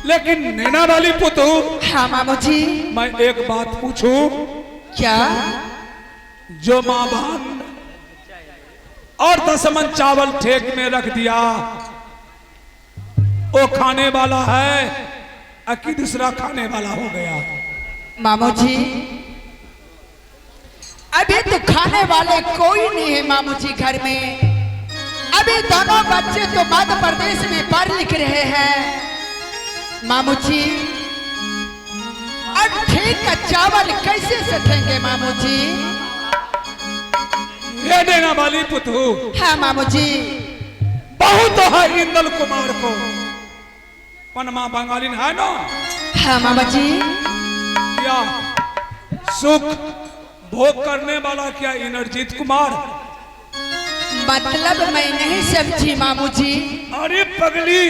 लेकिन नैना वाली पुतू। हाँ मामू जी। मैं एक बात पूछूं? क्या? जो माँ बहन और 10 मन चावल ठेक में रख दिया, वो खाने वाला है कि दूसरा खाने वाला हो गया? मामू जी अभी तो खाने वाले कोई नहीं है मामू जी घर में। अभी दोनों बच्चे तो मध्य प्रदेश में पढ़ लिख रहे हैं मामू जी। और ठीक का चावल कैसे सकेंगे मामू जी? ये देना वाली पुतू। हाँ मामू जी। बहुत है इंदल कुमार को, पनमा बंगाली है ना? हाँ मामा जी। क्या सुख भोग करने वाला क्या इंद्रजीत कुमार? मतलब मैं नहीं समझी मामू जी। अरे पगली,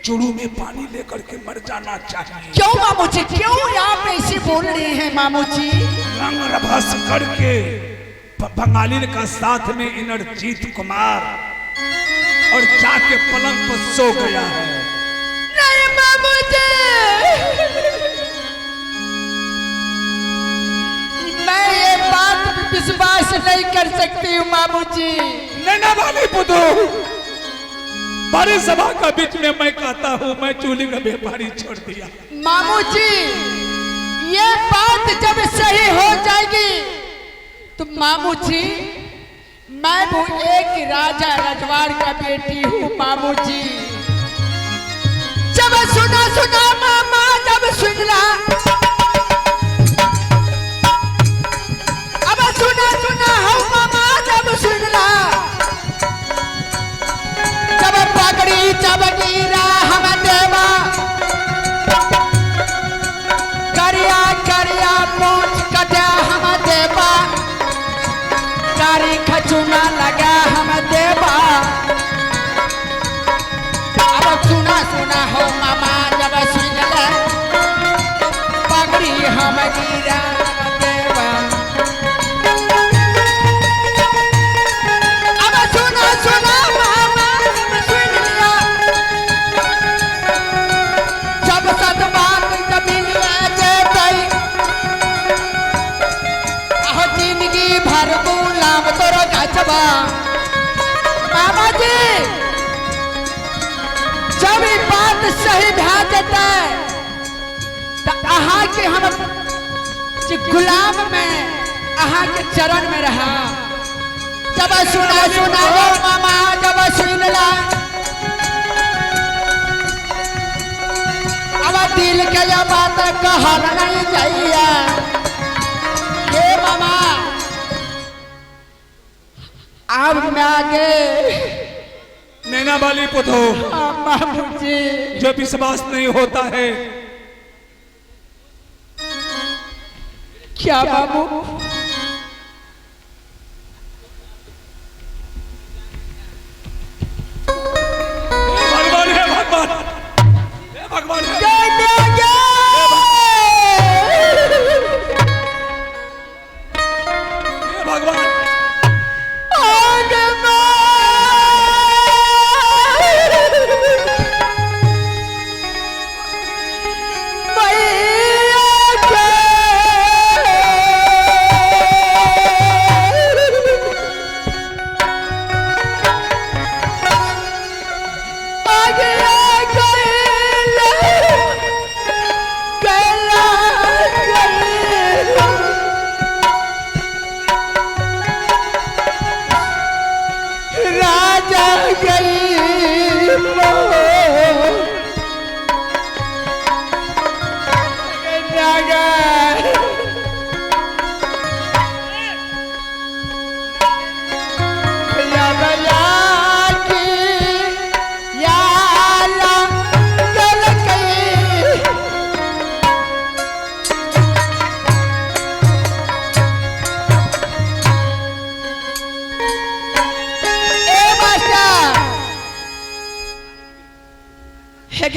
चुड़ू में पानी लेकर के मर जाना चाहिए। क्यों मामू जी, क्यों आप ऐसे बोल रहे हैं मामू जी? रंग रभस करके बंगाली का साथ में इंद्रजीत कुमार और जाके पलंग पर सो गया है। नहीं मामू जी, मैं ये बात विश्वास नहीं कर सकती हूँ मामू जी। नैना वाली पुतू, बड़ी सभा का बीच में मैं कहता हूँ, मैं चूल्ही का व्यापारी छोड़ दिया। मामू जी ये बात जब सही हो जाएगी तो मामू जी मैं वो एक राजा रजवाड़ का बेटी हूँ मामू जी। जब सुना मामा, जब सुनला, अब सुना हो मामा, जब सुनला, जब पगड़ी जब गिरा हम देवा, करिया करिया पूछ कटा हम देवा, कारी खचुना लगा हम देवा। अब सुना हो मामा, जब सुनला, पगड़ी हम गिरा हम देवा। अब सुना मामा, जब सुन लिया, जब सत बात मिलिया जेतई, आहो जिंदगी भर गुलाम तोरो गजबा। मामा जी जब ये बात सही भा जाता है तो अहाँ के हम गुलाम में, अहाँ के चरण में रहा। जब सुना हो मामा, जब सुनला, अब दिल के ये बात कहल नहीं जाइए। हे मामा अब मैं आगे। नैना वाली पुतू, मामू जी जो विश्वास नहीं होता है। क्या बाबू? भगवान है, भगवान, भगवान है। भगवान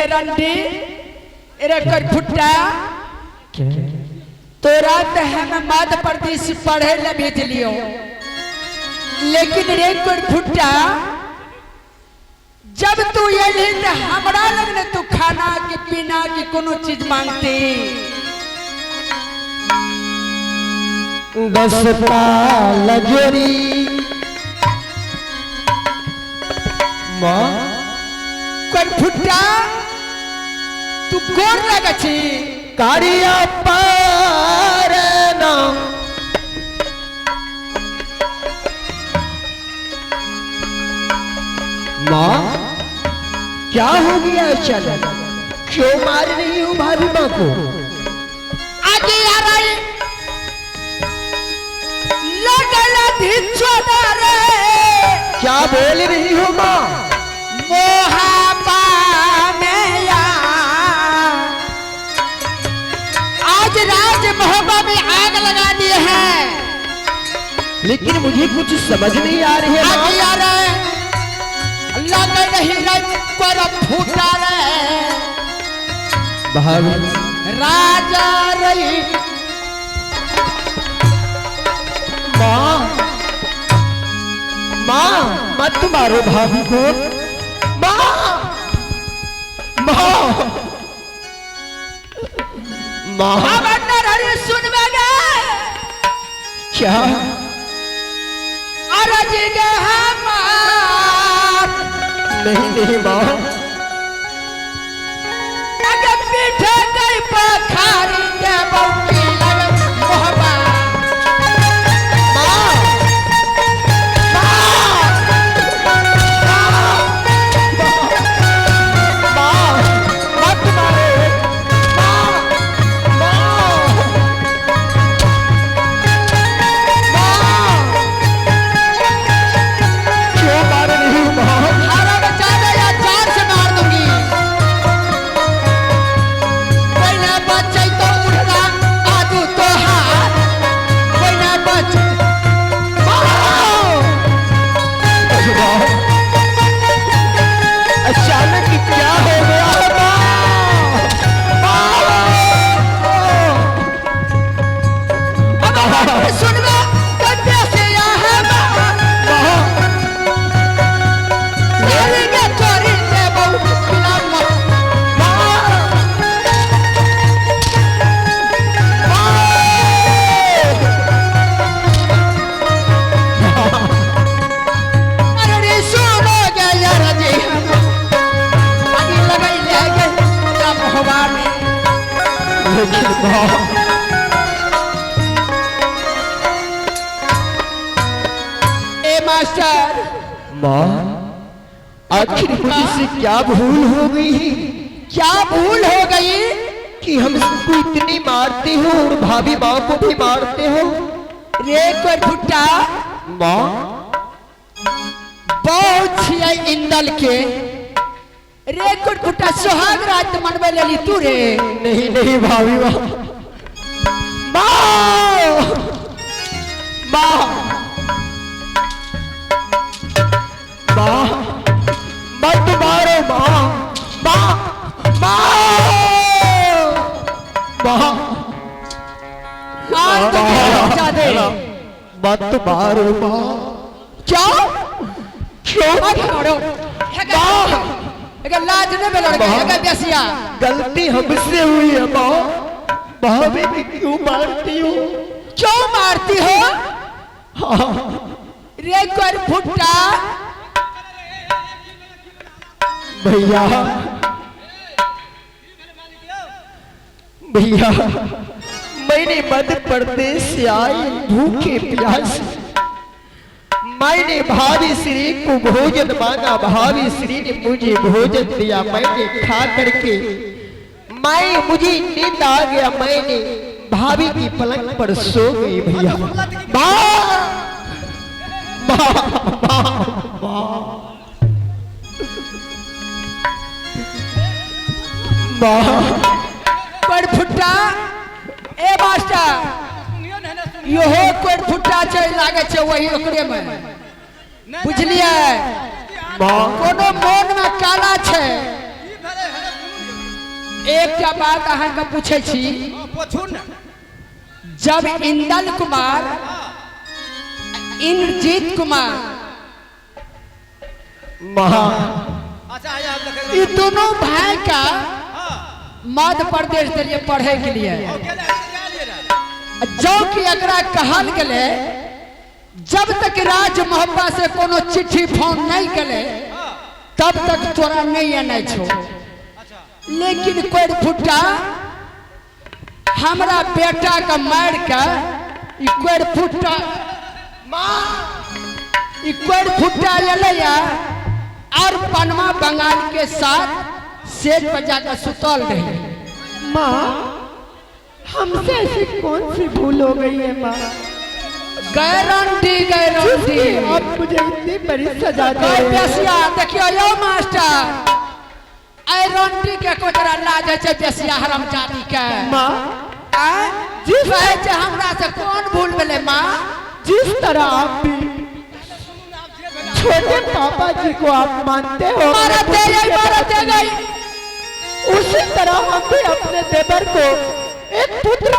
रंडी कर भुट्टा तोरा तो हम मध्य प्रदेश पढ़े ले भेज लियो, लेकिन रे कर भुट्टा जब तू ये तो हमरा लगने तू खाना के कोनो चीज मांगती। बस पाल जोरी माँ कोई फुट्टा तू गोर लगे छी कारिया पार ना माँ क्या हो गया अचानक? क्यों मार रही हो भाभी माँ को? आगे आ रही लगल रे क्या बोल रही हो माँ? मोहाबा में आज राज मोहब्बा में आग लगा दिए हैं। लेकिन मुझे कुछ समझ नहीं आ रही है माँ। आगे आ रहे लग नहीं रही पर फूटा रे भाभी राजा रही माँ माँ मत मारो भाभी को माँ माँ माँ अब अंदर हरी सुनवेगा क्या? अरज के हमार नहीं नहीं माँ अगर पीठे गई पखारी के बौकी लग मोहब्बा ए मास्टर माँ आखिर मुझसे क्या भूल हो गई? क्या भूल हो गई कि हम सबको इतनी मारते हो और भाभी माँ को भी मारते हो? रे कोई फुट्टा माँ बहुत छिया इंदल के रे कोई फुट्टा सुहाग रात मनवे लेली तू रे। नहीं नहीं भाभी माँ माँ माँ माँ मत मारो माँ माँ माँ माँ आज तो बचा दे मत मारो माँ। क्या क्यों? मत मारो अगर लाज न बेलड़ गई अगर बेसिया गलती हमसे हुई है माँ। भाभी भी क्यों मारती हो? क्यों मारती हो? रे कोई फुट्टा भैया भैया मैंने मध्य प्रदेश से आई भूखे प्यास मैंने भाभी श्री को भोजन मांगा। भाभी श्री ने मुझे भोजन दिया। मैंने खा करके मुझे नींद आ गया। मैंने भाभी की पलंग पर सो गई भैया। कोई फुट्टा ए मास्टर यो कोई फुट्टा चल लागे छे वही ओकरे में बुझलिए। कोनो मन में काला छे। एक क्या बात अहाँ के पूछे छी जब इंदल कुमार इंद्रजीत कुमार ये दोनों भाई का मध्य प्रदेश दिलिए पढ़े के लिए। जो कि एकरा कहल गले जब तक राज मोहब्बा से कोनो चिट्ठी फोन नहीं गले तब तक तोरा नहीं आना छो। लेकिन कोई फुट्टा हमरा बेटा का मार के कोई फुट्टा और पनमा बंगाल के साथ सेज पर जाकर सुतल रही। माँ हमसे ऐसी कौन सी भूल हो गई है माँ? गारंटी आप मुझे इतनी बड़ी सजा दे रहे हैं। देखियो यो मास्टर गारंटी के कोतरा लाज है बेसिया हरामजादी के। माँ जिस हमरा से कौन भूल मिले माँ? जिस तरह आप भी छोटे पापा जी को आप मानते हो उसी तरह हम भी अपने देवर को एक पुत्र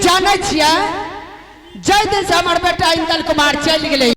जाने छिया जय दिन से हमार बेटा इंदल कुमार चल गए।